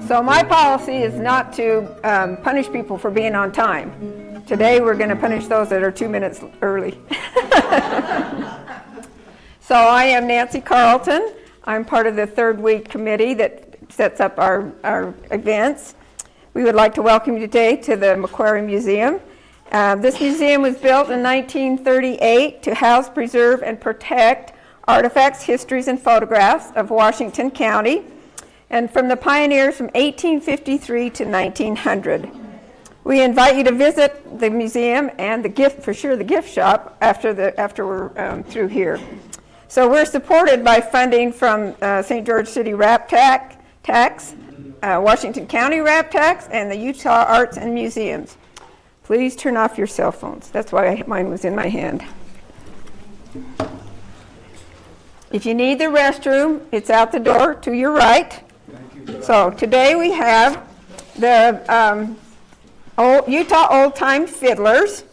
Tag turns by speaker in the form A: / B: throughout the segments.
A: So my policy is not to punish people for being on time. Today we're going to punish those that are 2 minutes early. So I am Nancy Carlton. I'm part of the third week committee that sets up our events. We would like to welcome you today to the Macquarie Museum. This museum was built in 1938 to house, preserve, and protect artifacts, histories, and photographs of Washington County, and from the pioneers from 1853 to 1900. We invite you to visit the museum and the gift shop after we're through here. So we're supported by funding from St. George City Rap Tax, Washington County Rap Tax, and the Utah Arts and Museums. Please turn off your cell phones. That's why mine was in my hand. If you need the restroom, it's out the door to your right. So today we have the Utah Old Time Fiddlers.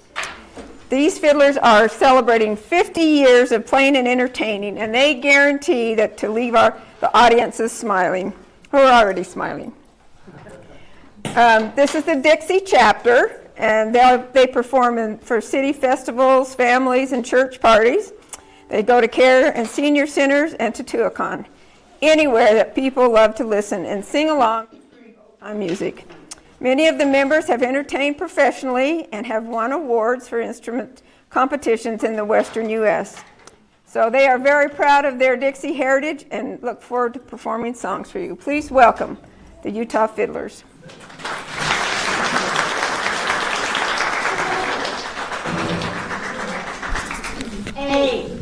A: These fiddlers are celebrating 50 years of playing and entertaining, and they guarantee that to leave the audiences smiling. We're already smiling. This is the Dixie chapter, and they perform for city festivals, families, and church parties. They go to care and senior centers and to Tuacahn, anywhere that people love to listen and sing along on music. Many of the members have entertained professionally and have won awards for instrument competitions in the Western U.S. So they are very proud of their Dixie heritage and look forward to performing songs for you. Please welcome the Utah Fiddlers.
B: Hey.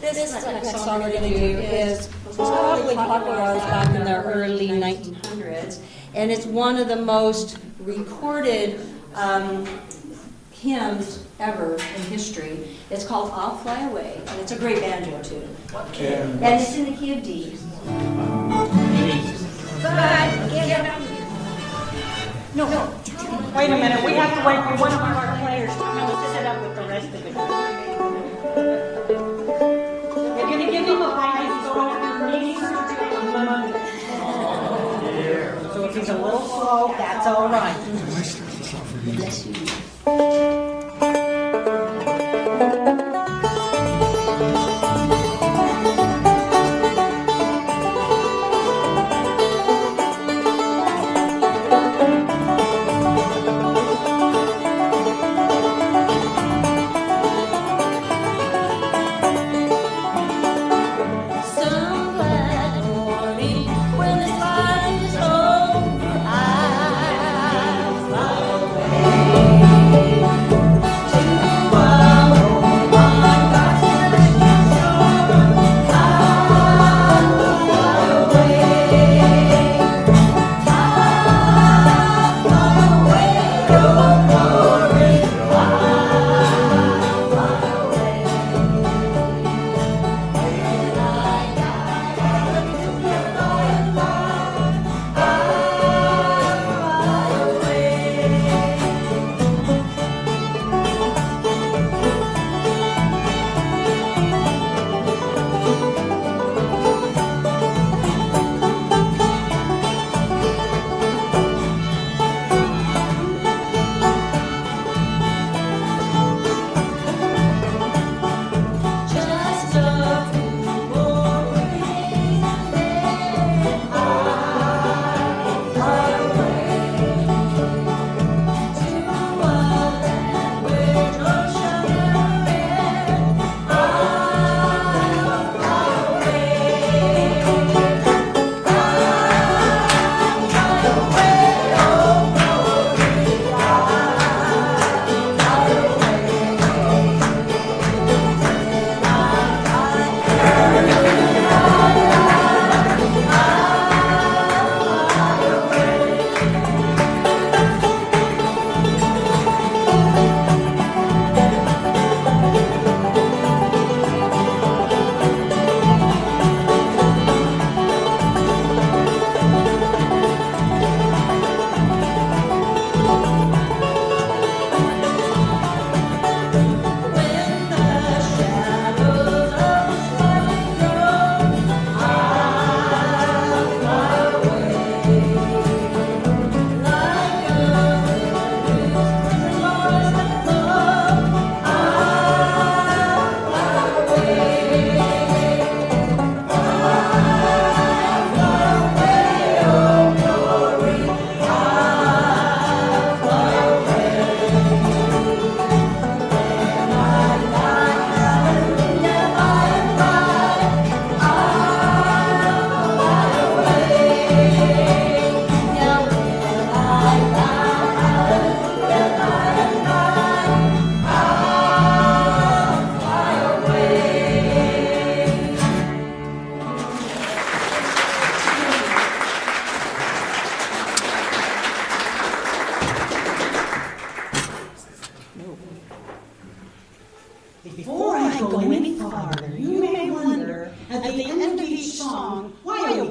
C: This next song we're going to do was probably popularized back in the early 1900s, and it's one of the most recorded hymns ever in history. It's called I'll Fly Away, and it's a great banjo tune. And it's in the key of D. No.
B: Wait a minute, we have to wait for one of our players to come and sit up with the rest of it. You're going to give him a bite, he's going to need So if he's a little slow, that's all right.
C: Bless you.
D: Away.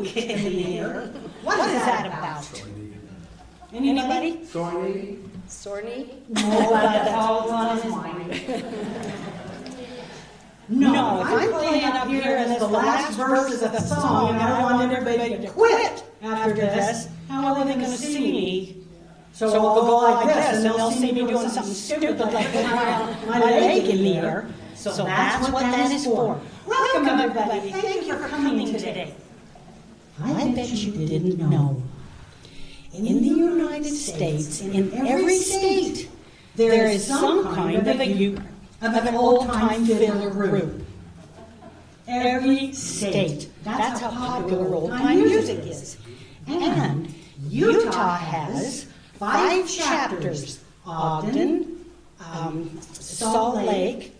B: joke in the air. What is that about? Anybody?
C: Sorny?
B: No, that's all on his mind. No, if I'm playing up here as the last verse of the song and I want everybody to quit after this, how are they going to see me? So I'll go like this, and they'll see me doing something stupid like my leg in the air. So that's what that is for. Welcome, everybody. Thank you for coming today. I bet you didn't know. In the United States, in every state, there is some kind of an old-time fiddler group. Every state. That's how popular old-time music is. And Utah has 5 chapters: Ogden, Salt Lake,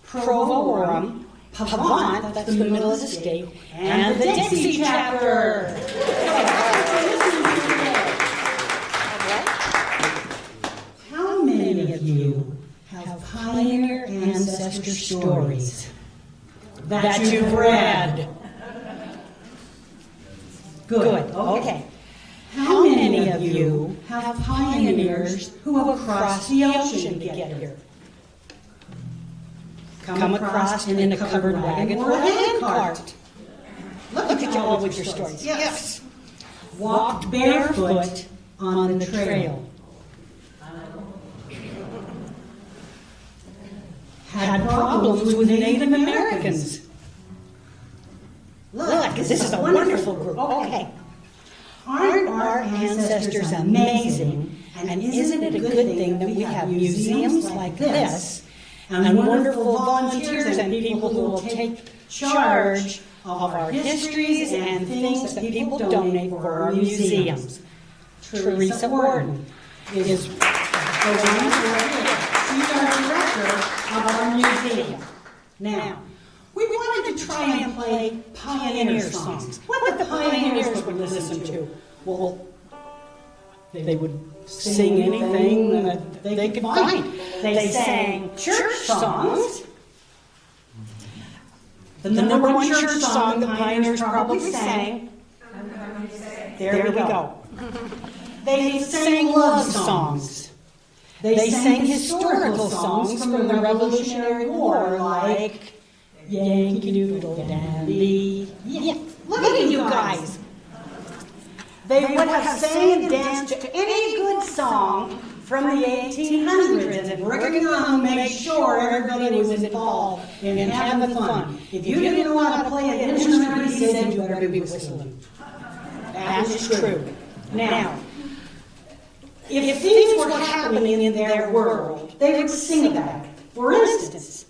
B: Provo, Pavant, that's the middle of the state, and the Dixie chapter. How many of you have pioneer ancestor stories that you've read? Good, okay. How many of you have pioneers who have crossed the ocean to get here? Come across in a covered wagon or a handcart. Look at you all with your stories. Yes. Walked barefoot on the trail. Had problems with Native Americans. Look, this is a wonderful group. Okay. Aren't our ancestors amazing? And isn't it a good thing that we have museums like this and wonderful volunteers and people who will take charge of our histories and things that people donate for our museums? Teresa Wharton is the one she's our director of our museum. Now, we wanted to try and play pioneer songs. What the pioneers would listen to. Well, they would sing anything that they could find. They sang church songs. The number one church song the pioneers probably sang. There we go. They sang love songs. They sang historical songs from the Revolutionary War, like Yankee Doodle Dandy. Yeah, look at you guys. They would have sang and danced to any good song from the 1800s, and we're going to make sure everybody was involved in having fun. If you didn't know how to play an instrument, he said you better be whistling. That is true. Now, if things were happening in their world, they would sing about it. For instance,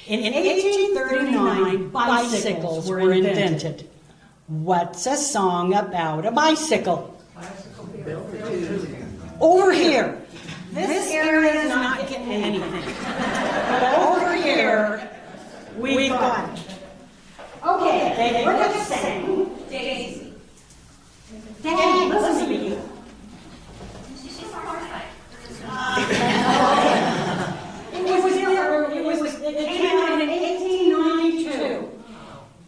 B: in 1839, bicycles were invented. What's a song about a bicycle? Over here. This area is not getting anything. But over here, we've got it. Okay, they would have sang Daisy. Daddy, listen to you. It came out in 1892.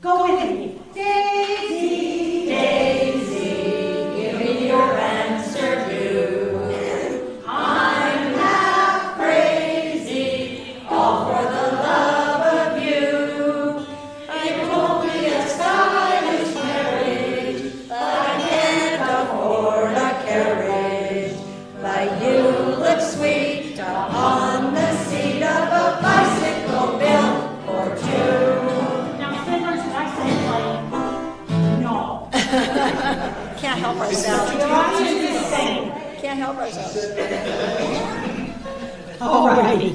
B: Go with me. Daisy, Daisy, give me your answer due. I'm half crazy, all for the love of you. It won't be a stylish marriage, but I can't afford a carriage. But you look sweet upon the seat of a bicycle built for two. Now, fiddlers, I say, no.
C: Can't help ourselves. Can't help ourselves.
B: All righty.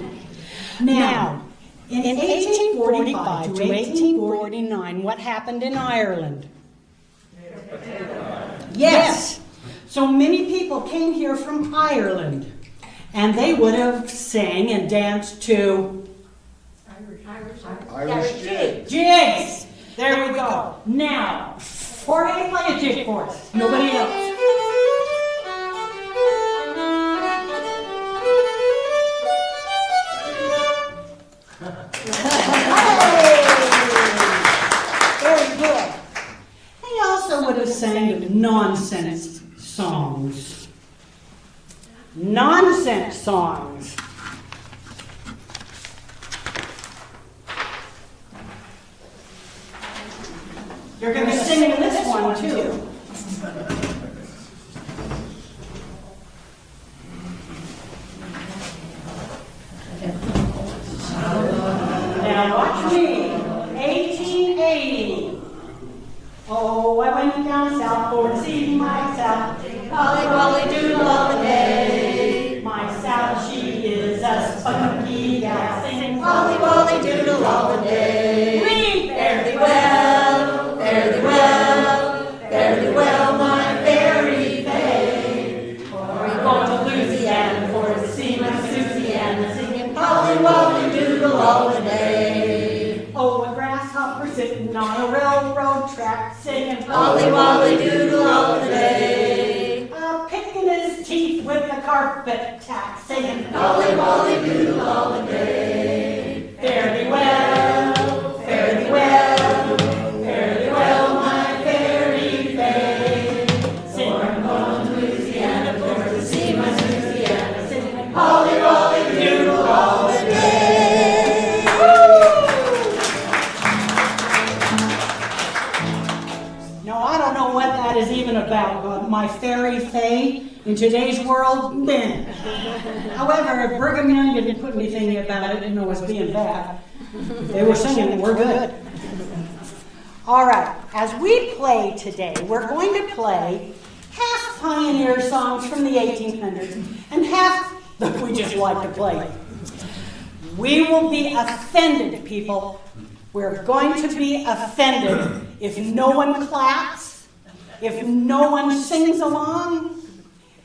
B: Now, in 1845 to 1849, what happened in Ireland? Yes. So many people came here from Ireland, and they would have sang and danced to
D: Irish jig.
B: jigs. There we go. Now, Jorge, play a jig for us. Nobody else. Very good. sang the nonsense songs. Nonsense songs. You're going to sing this one too. Now watch me. 1880. Oh, I went down south for to see myself.
C: Holly Wally Doodle all the day.
B: My Sal, she is a spunky gal singing
C: Holly Wally Doodle all the day.
B: Read
C: Fare thee well, fare thee well, fare thee well, my fairy fay.
B: We're going to Louisiana for to see my Susiana singing
C: Holly Wally Doodle all the day.
B: Oh, a grasshopper sitting on a railroad track singing
C: Holly Wally Doodle all the day.
B: Picking his teeth with a carpet tack singing
C: Holly Wally Doodle all the day.
B: Fare thee well,
C: Fare thee well, fare thee well, my fairy fay.
B: singing
C: I'm going to Louisiana for to see my Susiana singing Holly Wally Doodle all the day.
B: No, I don't know what that is even about, but my fairy fae in today's world, man. However, if Brigham Young didn't put anything about it, didn't know it was being bad. They were singing, we're good. All right, as we play today, we're going to play half pioneer songs from the 1800s and half that we just like to play. We will be offended, people. We're going to be offended if no one claps, if no one sings along,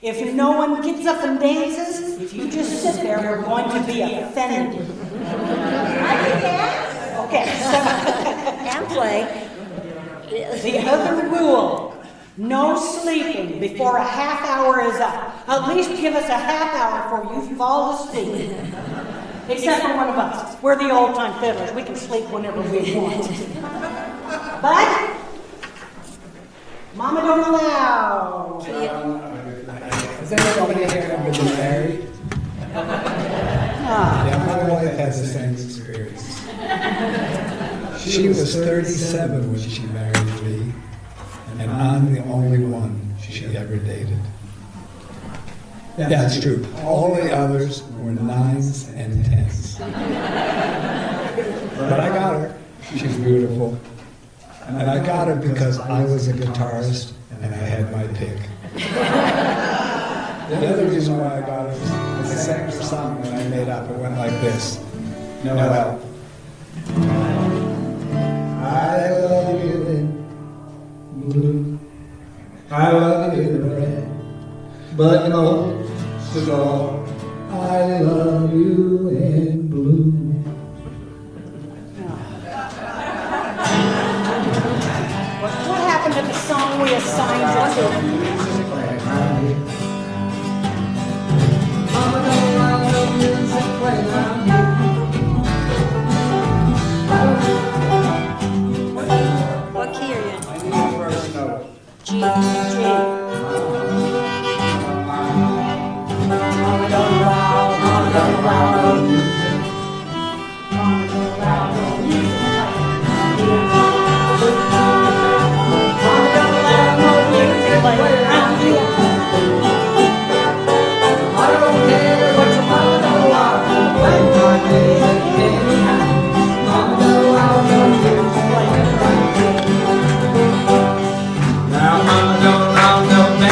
B: if no one gets up and dances. If you just sit there, we're going to be offended. Okay,
C: And play.
B: the other rule, no sleeping before a half hour is up. At least give us a half hour before you fall asleep. Except for one of us. We're the Old Time Fiddlers. We can sleep whenever we want. But Mama don't allow.
D: Has anybody here ever been married?
B: Ah.
D: Yeah, my wife has the same experience. She was 37 when she married me, and I'm the only one she ever dated. Yeah, it's true. All the others were 9s and 10s. But I got her. She's beautiful. And I got her because I was a guitarist and I had my pick. The other reason why I got her is I sang her song that I made up. It went like this. Noel. I love you in blue. I love you in red. But most of all, I love you in blue.
B: What happened to the song we assigned it to?
C: What key are you in?
D: I need the first note.
C: G.
D: Now, Mama, don't allow no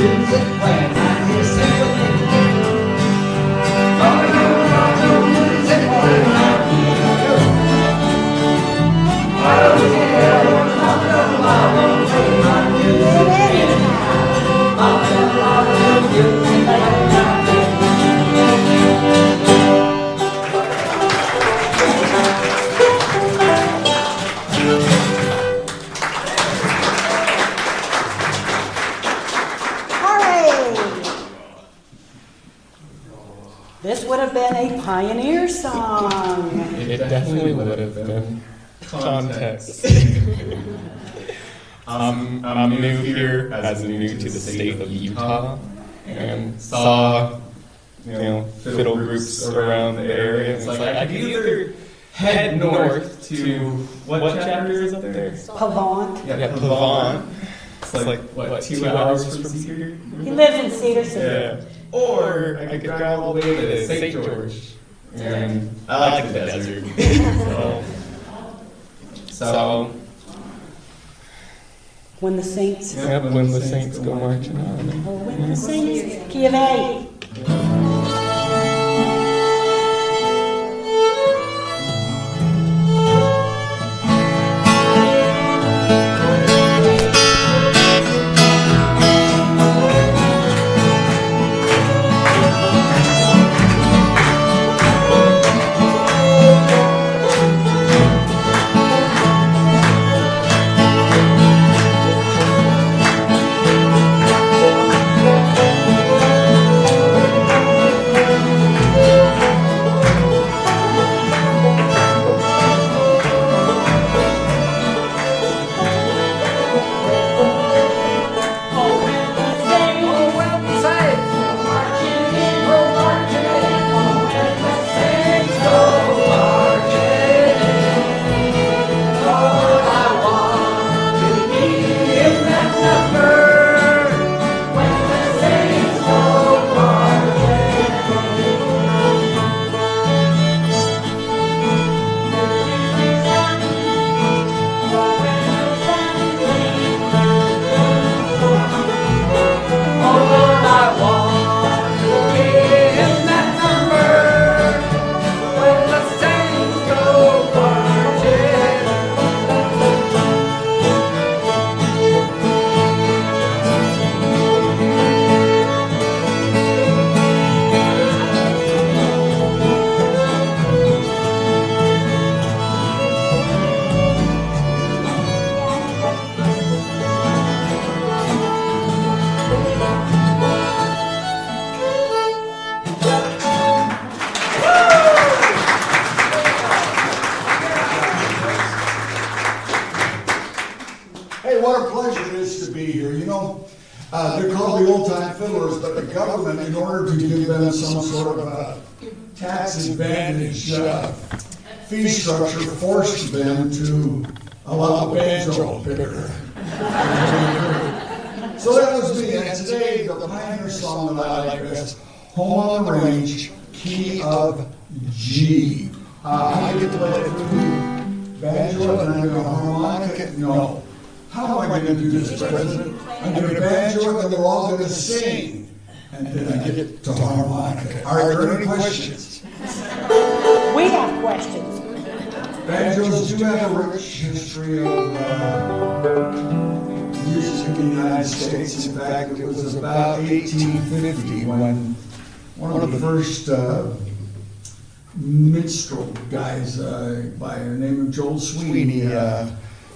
D: music when I hear symphony. Oh, you love the music when I hear you. I don't care what kind of love will play my music anyhow. I'm in love with music when I hear you.
B: This would have been a pioneer song.
E: It definitely would have been. Context. I'm new here as new to the state of Utah, and saw fiddle groups around the area. It's like I could either head north to what chapter is up there?
B: Pavant.
E: Yeah, Pavant. It's like what 2 hours from here?
B: He lives in Cedar City.
E: Yeah. Or I could drive all the way to St. George, and I like the desert. So
B: When the Saints.
E: when the Saints go marching on.
B: Oh, when the Saints. Key of A.
F: What a pleasure it is to be here. You know, they're called the Old Time Fiddlers, but the government, in order to give them some sort of tax advantage fee structure, forced them to allow the banjo picker. So that was me, and today the pioneer song that I like best, Home on the Range, key of G. I get to play it through banjo and I'm going to harmonica. No. How am I going to do this, President? I'm going to banjo and then we're all going to sing. And then I get to harmonica. Are there any questions?
B: We have questions.
F: Banjos do have a rich history of music in the United States. In fact, it was about 1850 when one of the first minstrel guys by the name of Joel Sweeney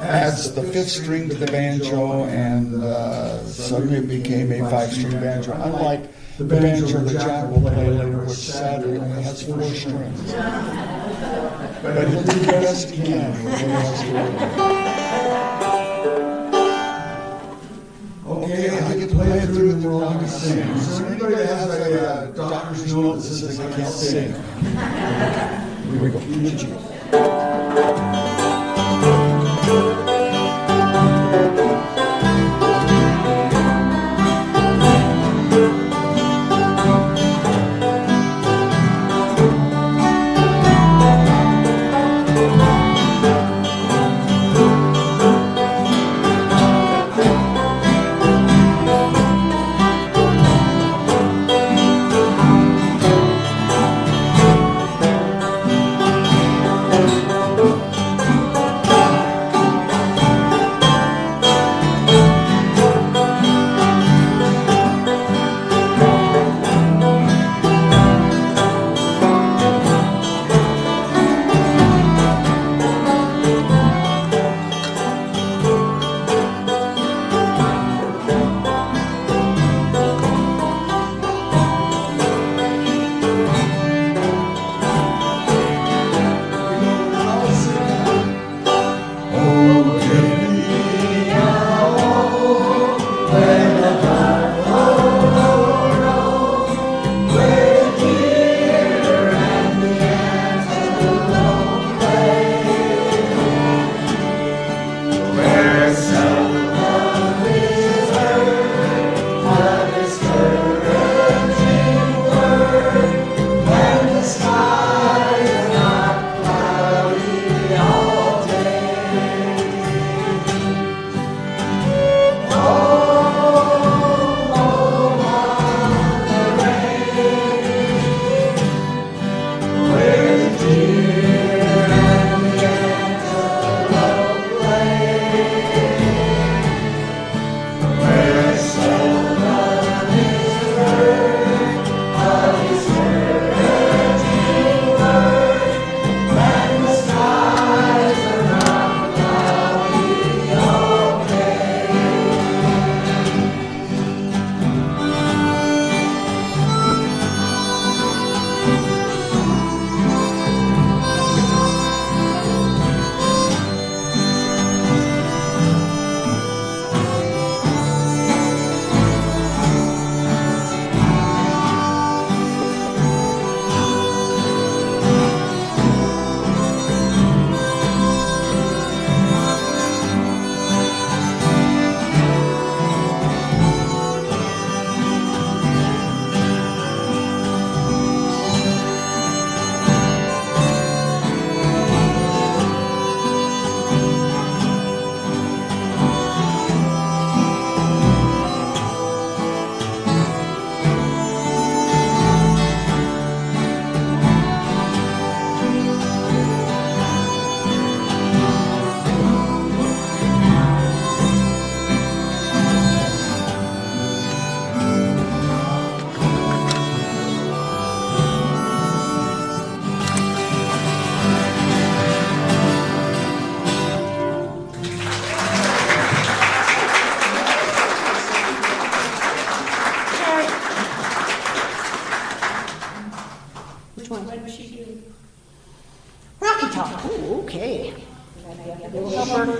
F: adds the fifth string to the banjo, and suddenly it became a five-string banjo. Unlike the banjo that Jack will play later, which sadly only has 4 strings. But he'll do the best he can with what he has to do. Okay, I get to play it through and we're all going to sing. Is there anybody that has a doctor's note that says they can't sing? Here we go.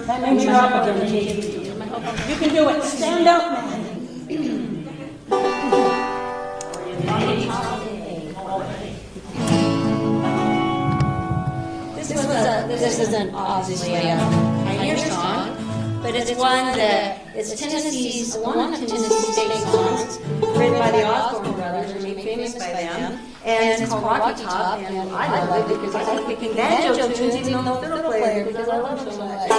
B: And you're up again, Katie. You can do it. Stand up, man.
C: This isn't obviously a pioneer song, but it's one that it's Tennessee's one of Tennessee's state songs, written by the Osborne brothers and made famous by them. And it's called Rocky Top, and I love it because I think we can banjo tunes even though fiddle player because I love it so much.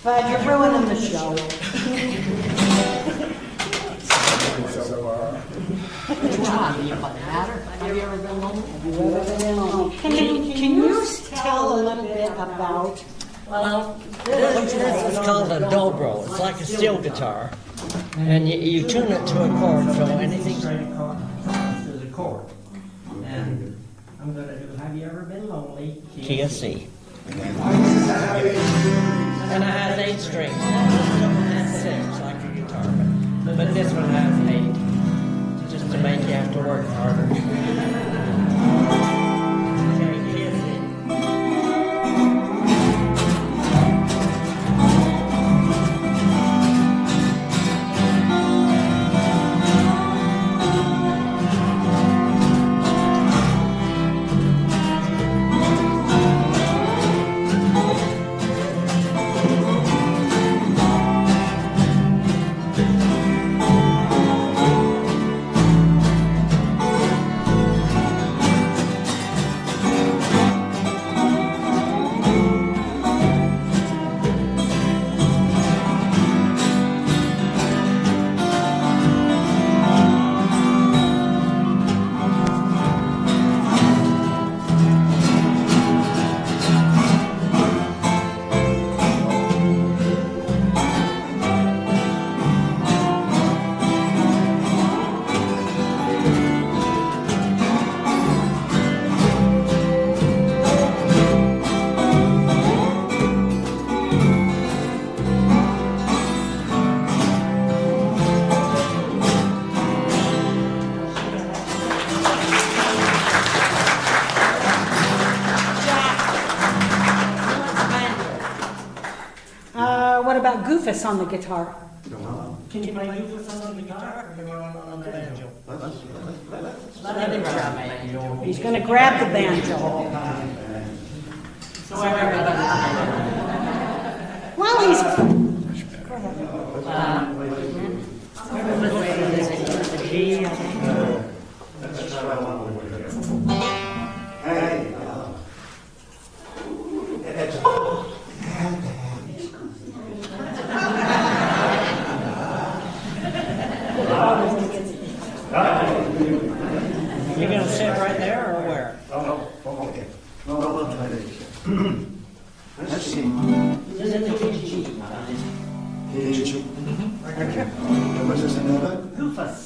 B: But you're ruining the show.
F: it so far.
B: Have you ever been lonely? Can you tell a little bit about?
G: Well, this is called a dobro. It's like a steel guitar, and you tune it to a chord, so anything's right across to the chord. And I'm going to do Have You Ever Been Lonely? Key of C. And it has 8 strings. This one has 6, like a guitar, but this one has 8, just to make you have to work harder. Okay, key of C.
B: What about Goofus on the guitar?
G: Can you play Goofus on the guitar or on the banjo? Let him grab the banjo.
B: He's going to grab the banjo.
G: So everybody.
B: Well, he's.
G: The G.
F: Hey,
G: You're going to sit right there or where?
F: oh, okay. No, we'll try this. Let's see.
G: This is in the key G.
F: Did you? Was this another?
G: Goofus.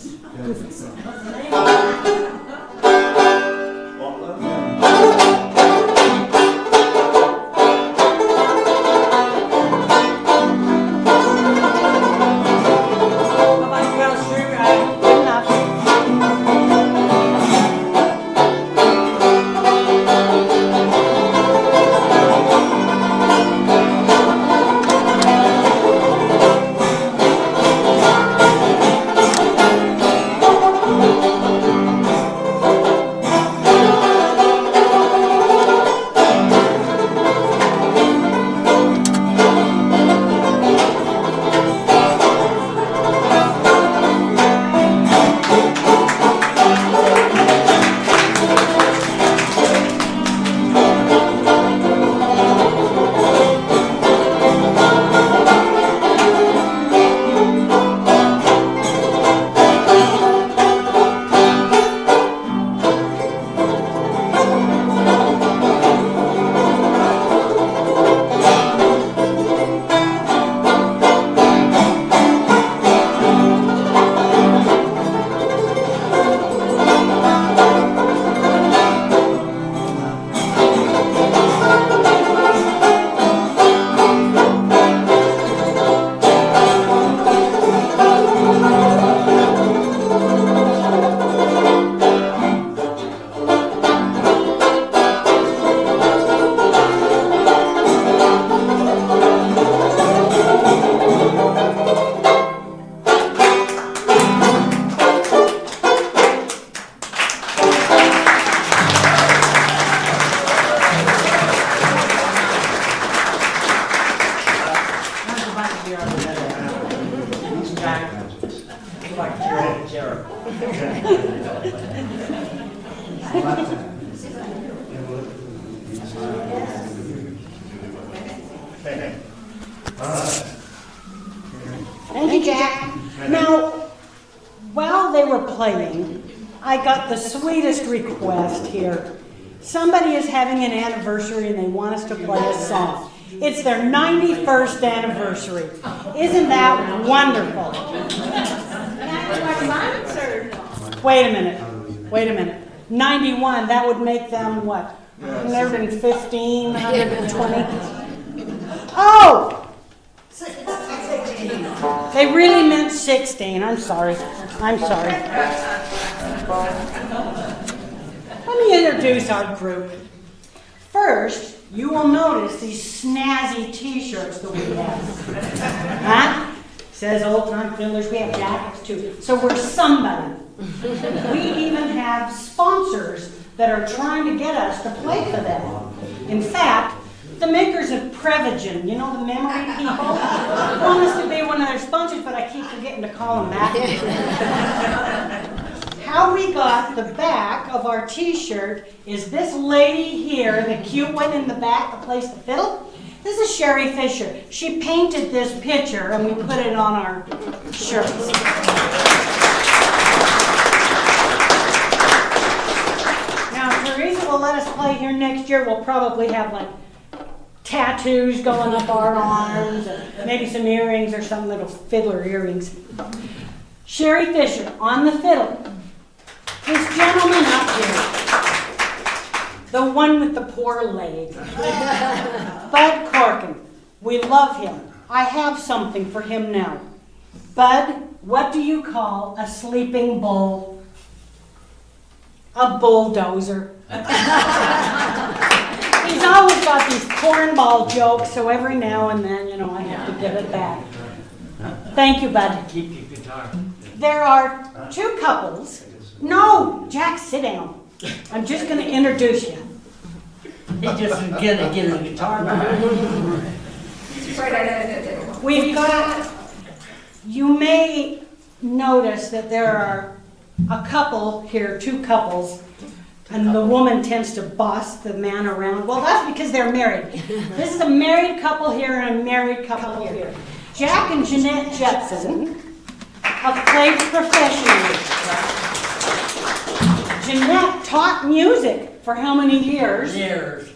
B: Thank you, Jack. Now, while while they were playing, I got the sweetest request here. Somebody is having an anniversary and they want us to play a song. It's their 91st anniversary. Isn't that wonderful? Wait a minute. 91, that would make them what? 115, 120? Oh! They really meant 16. I'm sorry. Let me introduce our group. First, you will notice these snazzy t-shirts that we have. Huh? Says Old Time Fiddlers. We have jackets too. So we're somebody. We even have sponsors that are trying to get us to play for them. In fact, the makers of Prevagen, you know, the memory people, want us to be one of their sponsors, but I keep forgetting to call them back. How we got the back of our t-shirt is this lady here, the cute one in the back that plays the fiddle. This is Sherry Fisher. She painted this picture and we put it on our shirts. Now, if Teresa will let us play here next year, we'll probably have like tattoos going up our arms, and maybe some earrings or some little fiddler earrings. Sherry Fisher on the fiddle. This gentleman up here, the one with the poor leg, Bud Corkin. We love him. I have something for him now. Bud, what do you call a sleeping bull? A bulldozer. He's always got these cornball jokes, so every now and then, you know, I have to give it back. Thank you, Bud.
G: Keep your guitar.
B: There are two couples. No, Jack, sit down. I'm just going to introduce you.
G: He just is gonna get his guitar back.
B: We've got, you may notice that there are a couple here, two couples, and the woman tends to boss the man around. Well, that's because they're married. This is a married couple here and a married couple here. Jack and Jeanette Jepson have played professionally. Jeanette taught music for how many years?
G: Years.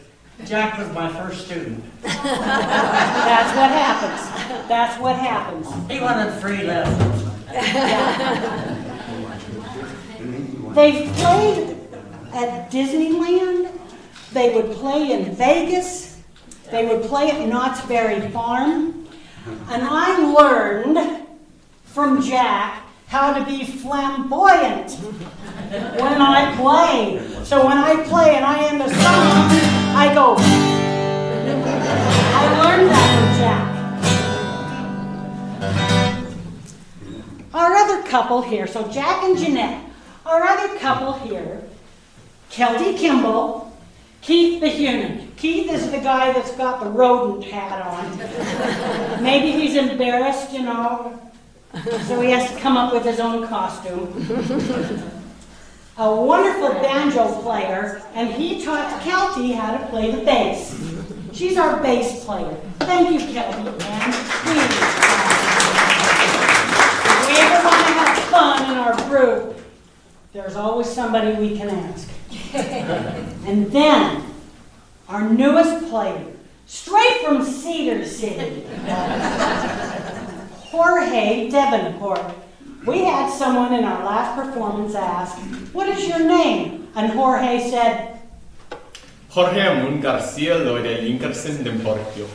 G: Jack was my first student.
B: That's what happens. That's what happens.
G: He wanted free lessons.
B: They've played at Disneyland. They would play in Vegas. They would play at Knott's Berry Farm. And I learned from Jack how to be flamboyant when I play. So when I play and I end a song, I go. I learned that from Jack. Our other couple here, so Jack and Jeanette. Our other couple here, Kelty Kimball, Keith the Human. Keith is the guy that's got the rodent hat on. Maybe he's embarrassed, you know, so he has to come up with his own costume. A wonderful banjo player, and he taught Kelty how to play the bass. She's our bass player. Thank you, Kelty, and please. If we ever want to have fun in our group, there's always somebody we can ask. And then, our newest player, straight from Cedar City, Jorge Devenport. We had someone in our last performance ask, "What is your name?" And Jorge said,
E: Jorge Amun Garcia Loire Linkersen Demportio.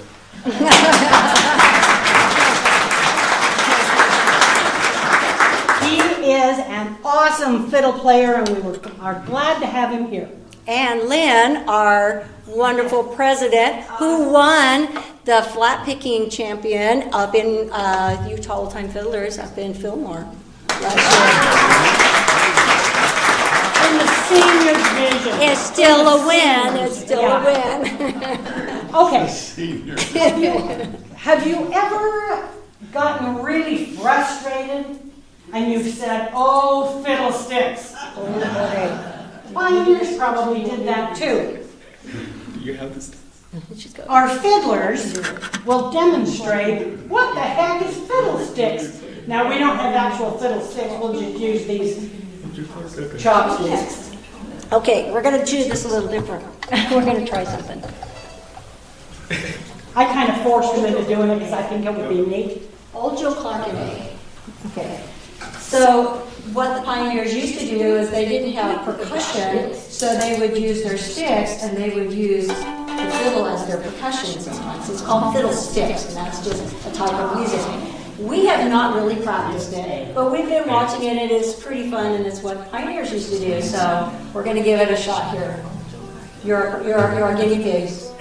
B: he is an awesome fiddle player, and we are glad to have him here.
C: And Lynn, our wonderful president, who won the flat picking champion up in Utah Old Time Fiddlers up in Fillmore last
B: In the senior division.
C: year. It's still a win. It's still a win.
B: Okay. Have you ever gotten really frustrated and you've said, "Oh, fiddlesticks"? Pioneers probably did that too.
E: You have this.
B: Our fiddlers will demonstrate what the heck is fiddlesticks. Now, we don't have actual fiddlesticks, we'll just use these chopsticks.
C: Okay, we're gonna do this a little different. We're gonna try something.
B: I kind of forced him into doing it because I think it would be neat.
C: Old Joe Clark and me. Okay. So what the pioneers used to do is they didn't have percussion, so they would use their sticks and they would use the fiddle as their percussion instruments. It's called fiddle sticks, and that's just a type of music. We have not really practiced it, but we've been watching it, and it's pretty fun, and it's what pioneers used to do. So we're going to give it a shot here. You're our guinea pigs.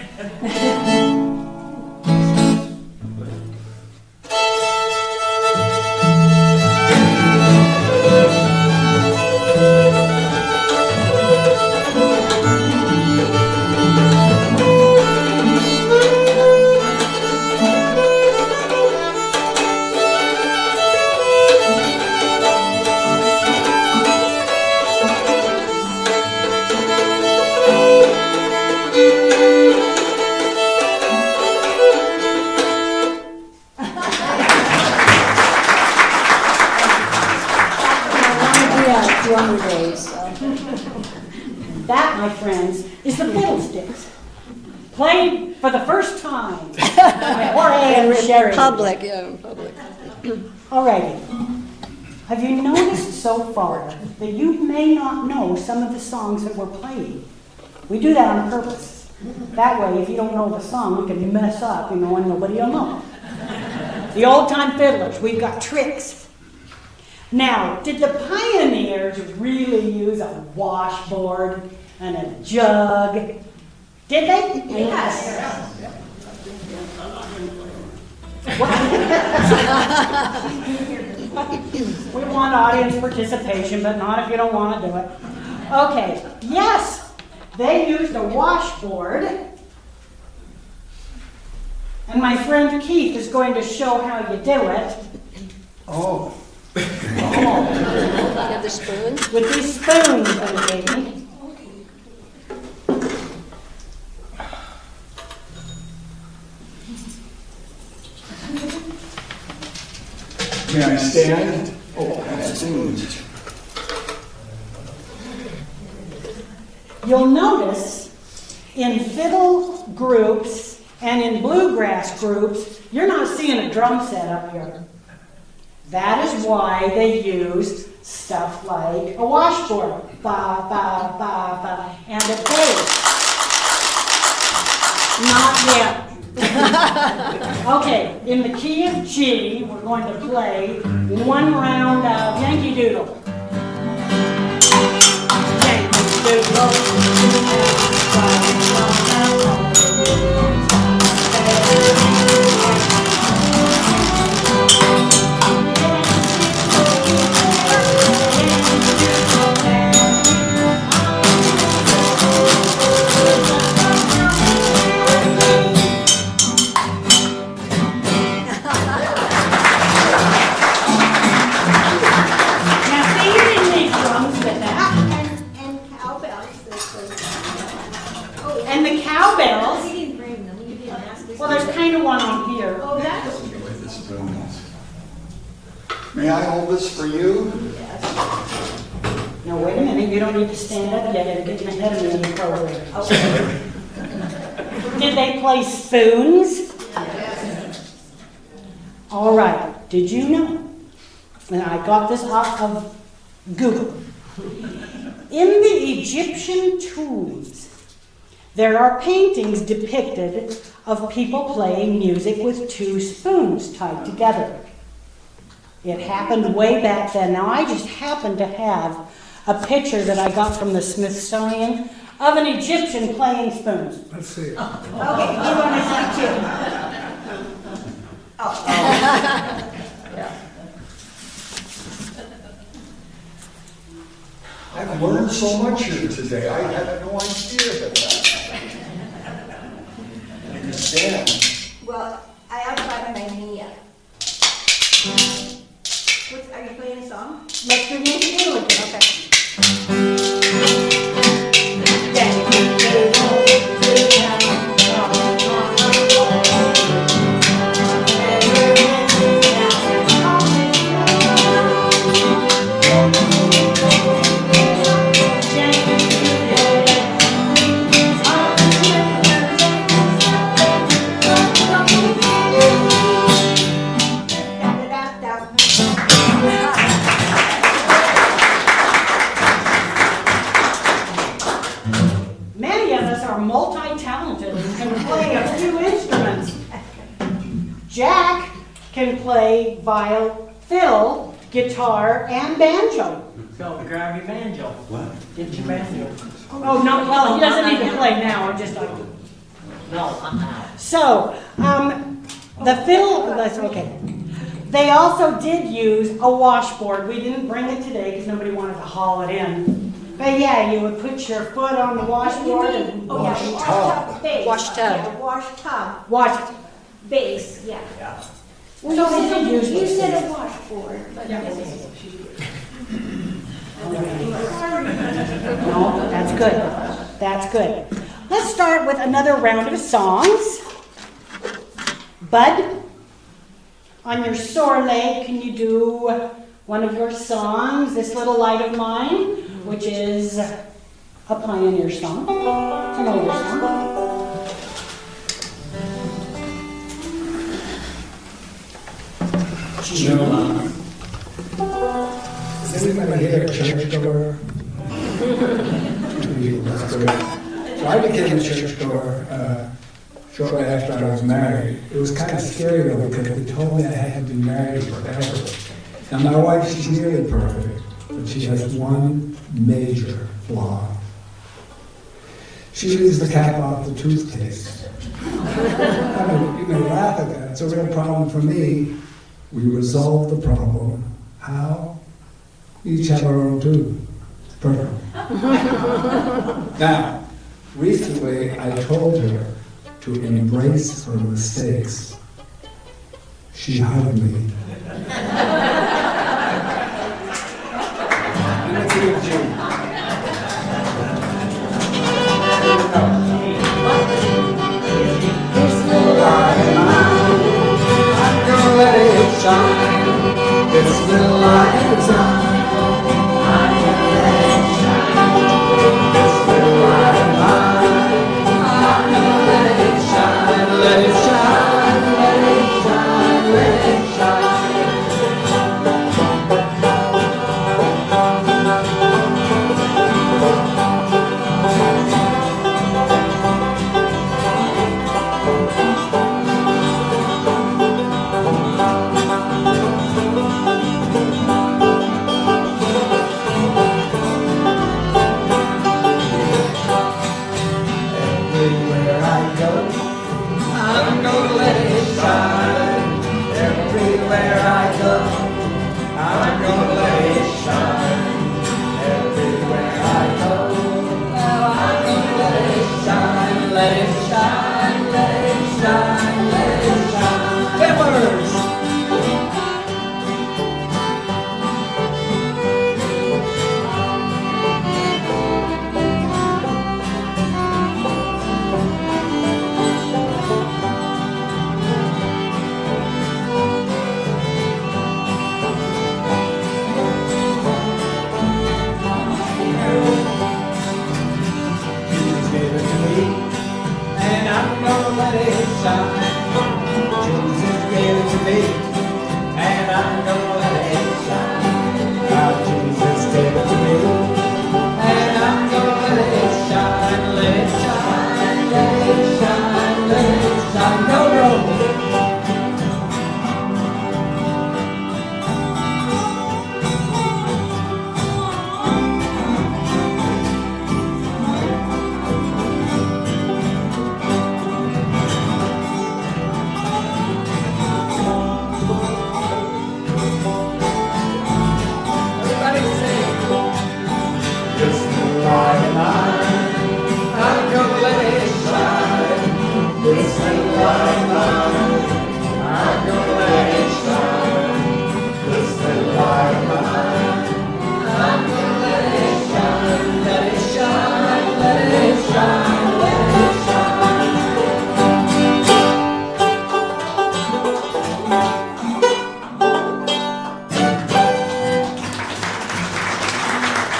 C: Drummer days.
B: That, my friends, is the fiddlesticks. Played for the first time by Jorge and Sherry.
C: Public, yeah, in public.
B: Alrighty. Have you noticed so far that you may not know some of the songs that we're playing? We do that on purpose. That way, if you don't know the song, we can mess up, and nobody will know. The Old Time Fiddlers, we've got tricks. Now, did the pioneers really use a washboard and a jug? Did they?
C: Yes.
B: We want audience participation, but not if you don't want to do it. Okay, yes, they used a washboard. And my friend Keith is going to show how you do it.
F: Oh.
C: You have the spoons?
B: With these spoons that he gave me.
F: May I stand? Oh, that's spoons.
B: You'll notice in fiddle groups and in bluegrass groups, you're not seeing a drum set up here. That is why they used stuff like a washboard. Ba, ba, ba, ba, and a bass. Not yet. Okay, in the key of G, we're going to play one round of Yankee Doodle. Yankee Doodle. And the cowbells.
C: We didn't bring them. You didn't ask us.
B: Well, there's kind of one on here.
C: Oh, that's.
F: May I hold this for you?
B: Now, wait a minute. You don't need to stand up yet. You're getting ahead of me in the program. Did they play spoons?
C: Yes.
B: All right. Did you know? And I got this off of Google. In the Egyptian tombs, there are paintings depicted of people playing music with two spoons tied together. It happened way back then. Now, I just happen to have a picture that I got from the Smithsonian of an Egyptian playing spoons.
F: Let's see it.
C: Okay, you want to see too?
F: I've learned so much here today. I had no idea of that. Understand?
C: Well, I haven't gotten my knee yet. Are you playing a song?
B: Let's do Yankee Doodle again.
C: Okay.
B: Jack can play violin, fiddle, guitar, and banjo.
G: Go grab your banjo. What? Get your banjo.
B: Oh, no, well, he doesn't need to play now, I'm just like.
G: No,
B: So, the fiddle, that's okay. They also did use a washboard. We didn't bring it today because nobody wanted to haul it in. But yeah, you would put your foot on the washboard and
F: Wash tub.
H: Base.
C: Wash tub.
H: Yeah, wash tub,
B: wash.
H: base, yeah. Well,
B: So they did use
H: you
B: those
H: said
B: things.
H: a washboard, but
B: No, that's good. That's good. Let's start with another round of songs. Bud, on your sore leg, can you do one of your songs, This Little Light of Mine, which is a pioneer song. It's an older song.
D: Is anybody here a churchgoer? That's good. So I became a churchgoer shortly after I was married. It was kind of scary though because they told me I had to be married forever. Now my wife, she's nearly perfect, but she has one major flaw. She leaves the cap off the toothpaste. I mean, you may laugh at that. It's a real problem for me. We resolve the problem. How? Each have our own tooth. Perfect. Now, recently I told her to embrace her mistakes. She hugged me. Let's see what Jim. This little light of mine, I'm gonna let it shine. This little light is on. I'm gonna let it shine. This little light of mine, I'm gonna let it shine. Let it shine, let it shine, let it shine. Everywhere I go, I'm gonna let it shine. Everywhere I go, I'm gonna let it shine. Everywhere I go, oh, I'm gonna let it shine. Let it shine, let it shine, let it shine. Fiddlers! Jesus gave it to me, and I'm gonna let it shine. Jesus gave it to me, and I'm gonna let it shine. Now Jesus gave it to me, and I'm gonna let it shine. Let it shine, let it shine, let it shine. No road. Everybody sing. This little light of mine, I'm gonna let it shine. This little light of mine, I'm gonna let it shine. This little light of mine, I'm gonna let it shine. Let it shine, let it shine, let it shine.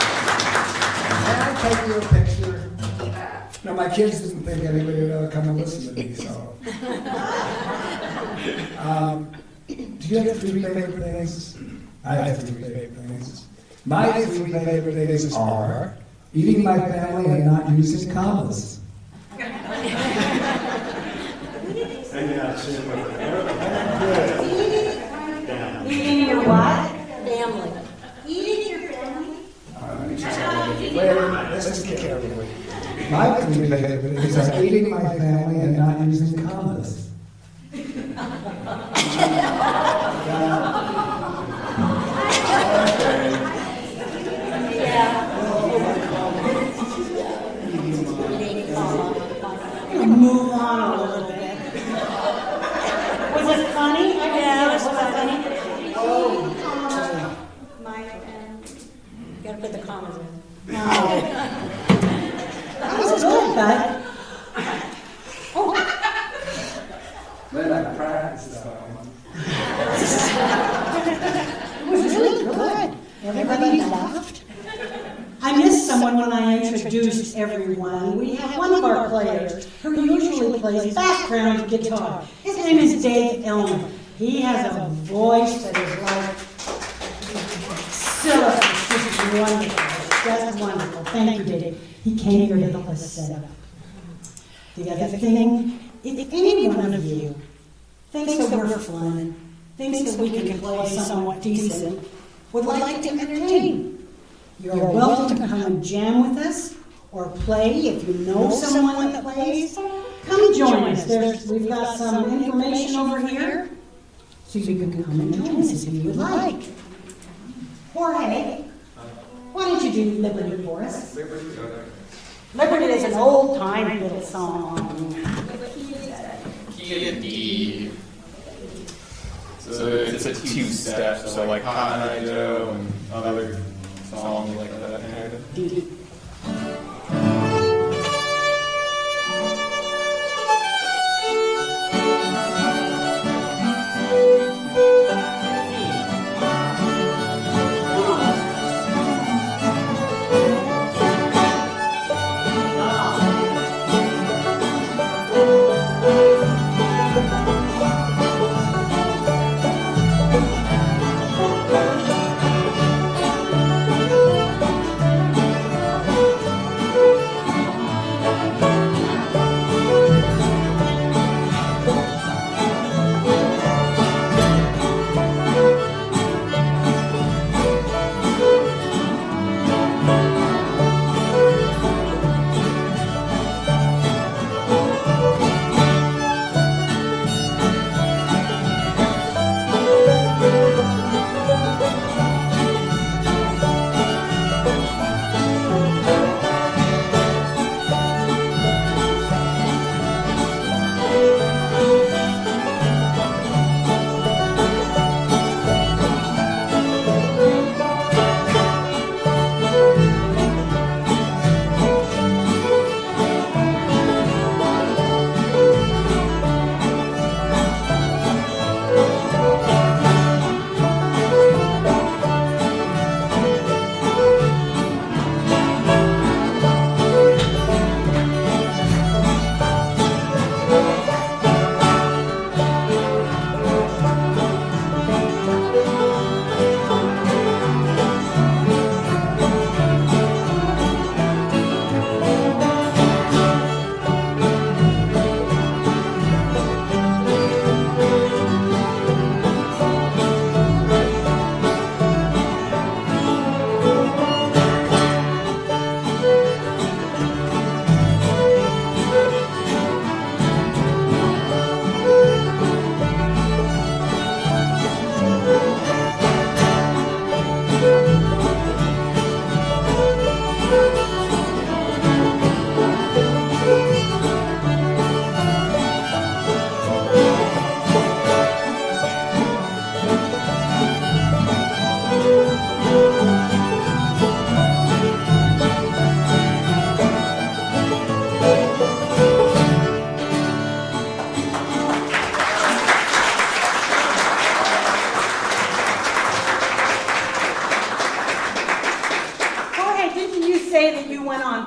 D: Can I take you a picture? No, my kids didn't think anybody would ever come and listen to me, so. Do you have three favorite things? I have three favorite things. My three favorite things are eating my family and not using commas.
F: And yeah,
B: Move on a little bit. Was it funny?
C: Yeah, it was funny.
H: Mike and
C: You gotta put the commas in.
B: That was good, bud.
D: Then I practiced that one.
B: It was really good. Everybody laughed. I missed someone when I introduced everyone. We have one of our players who usually plays background guitar. His name is Dave Elmer. He has a voice that is like silver. This is wonderful. Just wonderful. Thank you, Dave. He came here to help us set up. The other thing, if any one of you thinks that we're fun, thinks that we can play somewhat decent, would like to entertain, you're welcome to come and jam with us or play. If you know someone that plays, come join us. We've got some information over here, so you can come and join us if you would like. Jorge, why don't you do Liberty for us? Liberty is an old-time little song.
E: Key of D. So it's a two-step, so like Cotton Eye Joe and other songs like that kind of.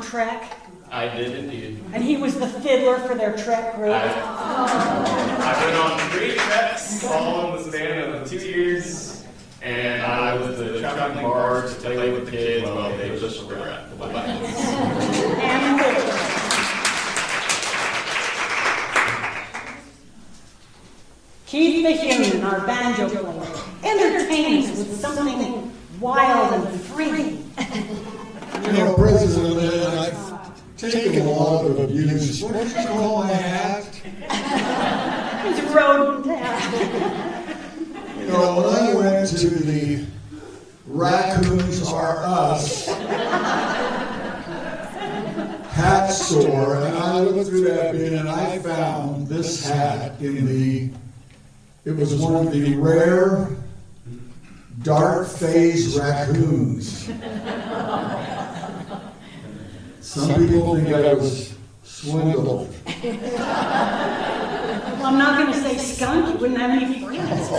B: Trek,
E: I did indeed.
B: and he was the fiddler for their Trek group.
E: I went on 3 treks, all in the span of 2 years, and I was the traveling barge to play with the kids while they just were at the weddings.
B: And Keith Mahuman, our banjo player, entertains us with something wild and free.
F: You know, President, man, I've taken a lot of abuse. What did you call my hat?
B: He's rodent hat.
F: know, when I went to the Raccoons Are Us hat store, and I looked through that bin, and I found this hat it was one of the rare dark-faced raccoons. Some people think I was swindled.
B: Well, I'm not going to say skunk. You wouldn't have any friends.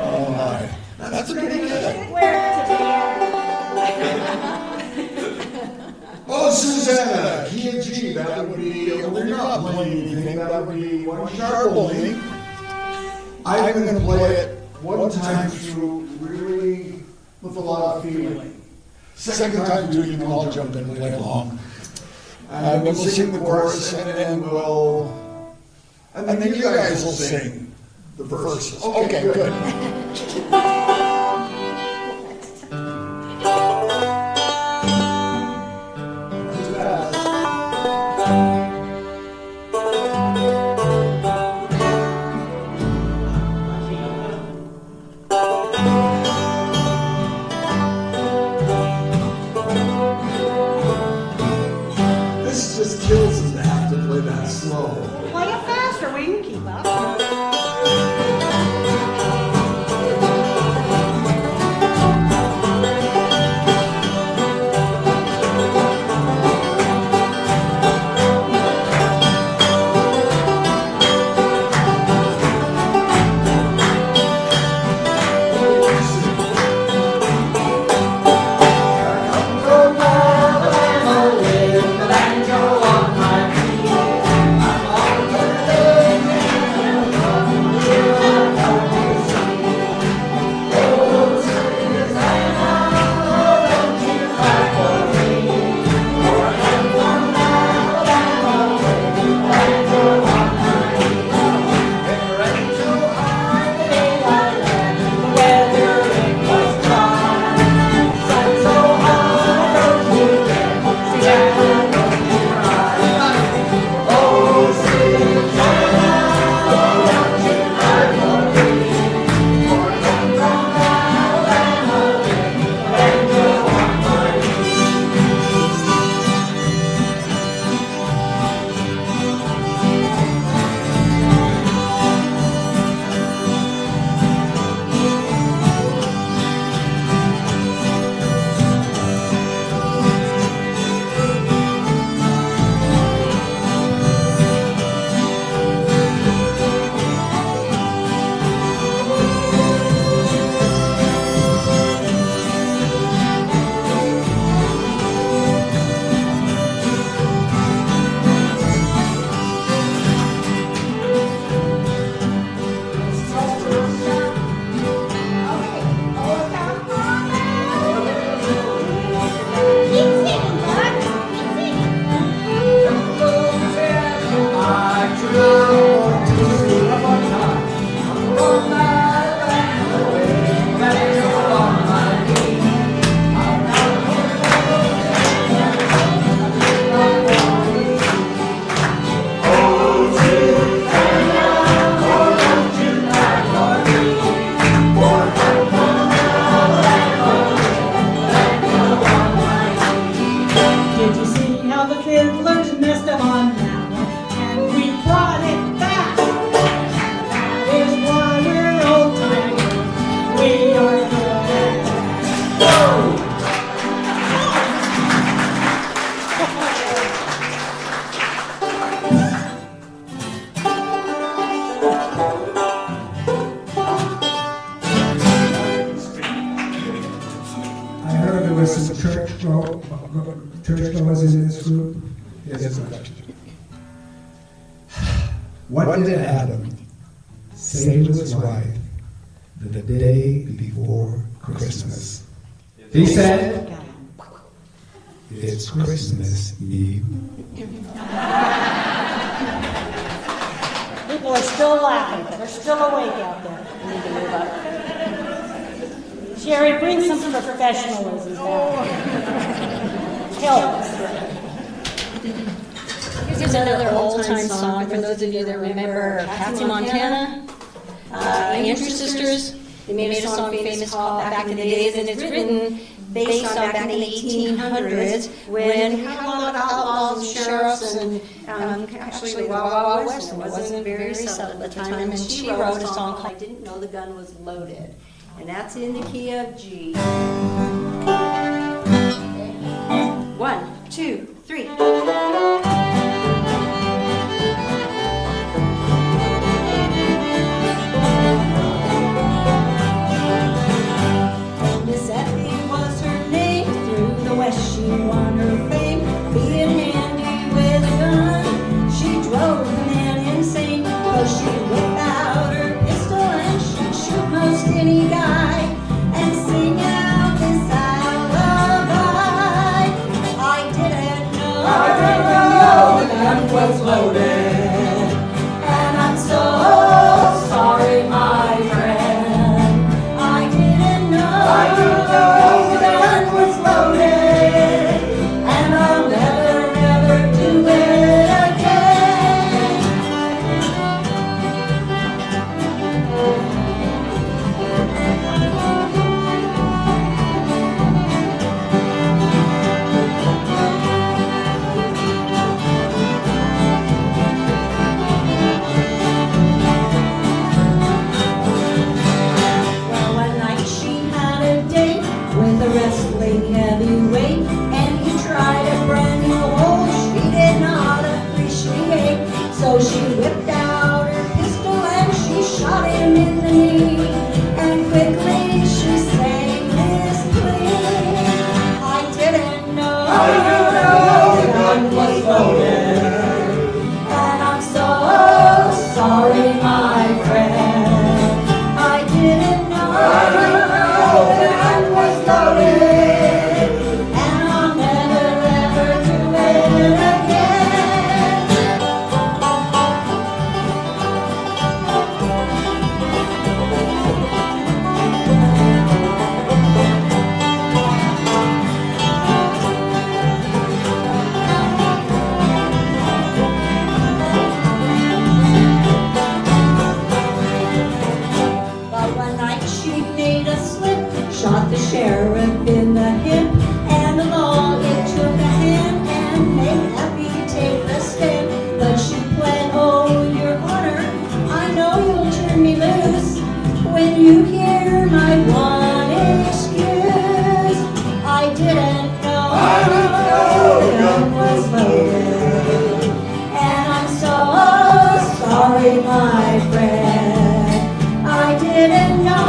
F: Oh my. That's a good idea.
H: Wear it today.
F: Oh, Susanna, key and G, that would be, well, you're not playing anything, that would be one sharp only. I'm going to play it one time through really with a lot of feeling. Second time doing it, I'll jump in and play along. And we'll sing the chorus, and then you guys will sing the verses. Okay, good. This just kills us to have to play that slow.
B: Play it faster. We can keep up. Did you see how the fiddlers messed them on now? And we brought it back. That is why we're old time. We are good at that.
D: I heard there was some churchgoers in this group. Yes, what did Adam say to his wife the day before Christmas? He said, "It's Christmas Eve."
B: People are still laughing. They're still awake out there. We need to move up. Sherry, bring some professionalism back. Help us.
C: Here's another old-time song for those of you that remember Patsy Montana. the Andrews Sisters. They made a song famous called Back in the Days, and it's written based on back in the 1800s when you had a lot of outlaws and sheriffs and actually the Wild Wild West. It wasn't very settled at the time, and she wrote a song called I Didn't Know the Gun Was Loaded, and that's in the key of G. 1, 2, 3. Miss Effie was her name. Through the West she won her fame. Being handy with a gun, she drove the man insane. Cause she whipped out her pistol and she'd shoot most any guy and sing out this lullaby. I didn't know the gun was loaded, and I'm so sorry, my friend. I didn't know the gun was loaded, and I'll never, never do it again. Well, one night she had a date with a wrestling heavyweight, and he tried a brand new hole she did not appreciate. So she whipped out her pistol and she shot him in the knee, and quickly she sang this plea. I didn't know the gun was loaded, and I'm so sorry, my friend. I didn't know the gun was loaded, and I'll never, ever do it again. But one night she made a slip, shot the sheriff in the hip, and along it took a hand and made Happy take the stick. But she pled, oh, your honor, I know you'll turn me loose when you hear my one excuse. I didn't know the gun was loaded, and I'm so sorry, my friend. I didn't know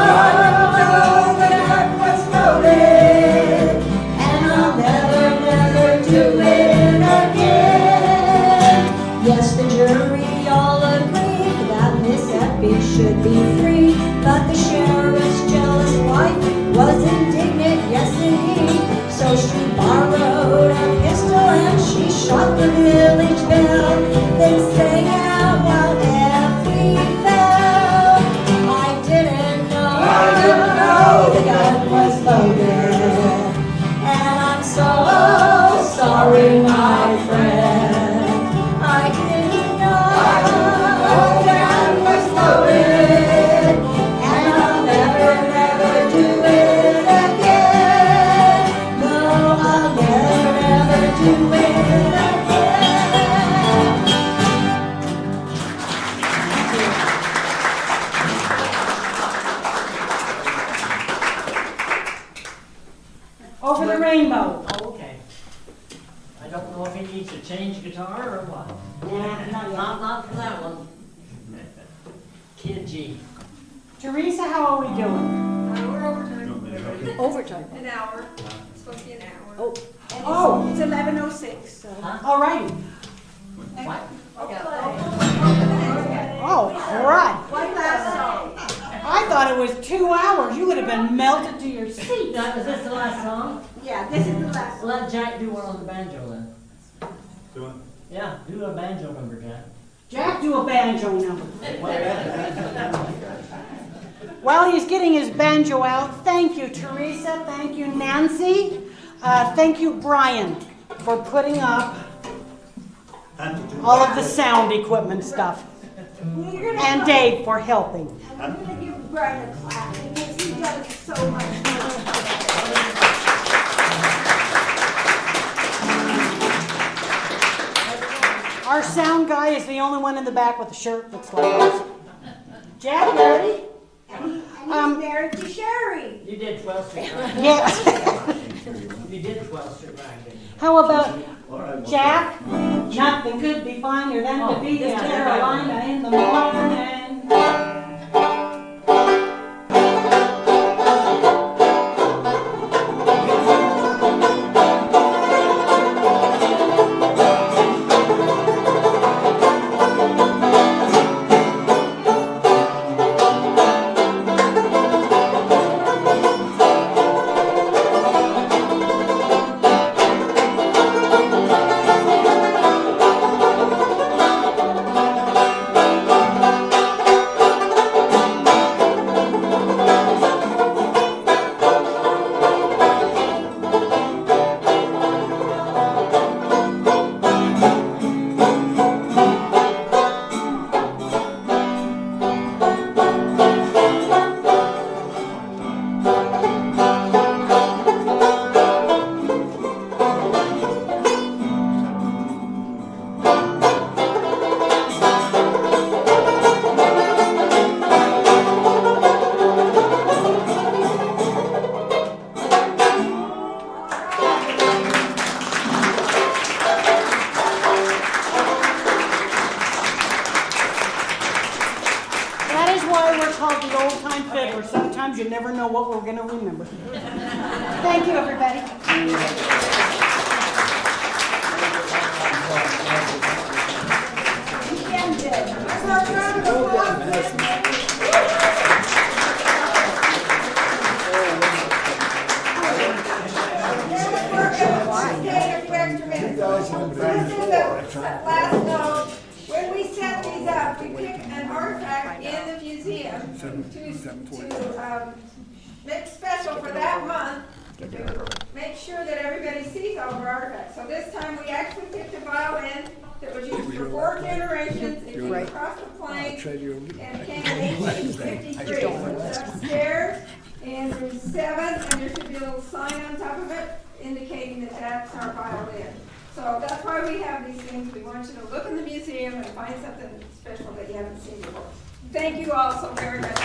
C: the gun was loaded, and I'll never, never do it again. Yes, the jury all agreed that Miss Effie should be free, but the sheriff's jealous wife was indignant, yes indeed. So she borrowed a pistol and she shot the village bell, then sang out while Effie fell. I didn't know the gun was loaded, and I'm so sorry, my friend. I didn't know the gun was loaded, and I'll never, never do it again. No, I'll never, never do it again.
B: Over the rainbow.
G: Oh, okay. I don't know if he needs to change guitar or what. Not for that one. Kid G.
B: Teresa, how are we doing?
H: We're overtime.
C: Overtime.
H: An hour. It's supposed to be an hour.
C: Oh,
B: Oh,
H: It's 11:06, so.
B: all righty.
G: What?
B: Oh, crud.
H: One last song.
B: I thought it was 2 hours. You would have been melted to your seat.
G: Is this the last song?
H: Yeah, this is the last one.
G: Let Jack do one on the banjo then.
F: Do it.
G: Yeah, do a banjo number, Jack.
B: Jack, do a banjo number. While he's getting his banjo out, thank you, Teresa. Thank you, Nancy. Thank you, Brian, for putting up all of the sound equipment stuff. and Dave for helping.
H: I'm gonna give Brian a clap because he does so much work.
B: Our sound guy is the only one in the back with a shirt that's like ours. Jack, you ready?
H: And he's married to Sherry.
G: You did 12th Street right.
B: Yes.
G: You did 12th Street right, didn't you?
B: How about Jack? Nothing could be finer than to be in Carolina in the morning. Called the Old Time Fiddlers. Sometimes you never know what we're going to remember. Thank you, everybody.
H: Last note, when we set these up, we pick an artifact in the museum to make special for that month, make sure that everybody sees all of our artifacts. So this time we actually picked a violin that was used for 4 generations. It came across the plains and it came in 1853. So it's upstairs in room 7, and there should be a little sign on top of it indicating that that's our violin. So that's why we have these things. We want you to look in the museum and find something special that you haven't seen before. Thank you all so very much.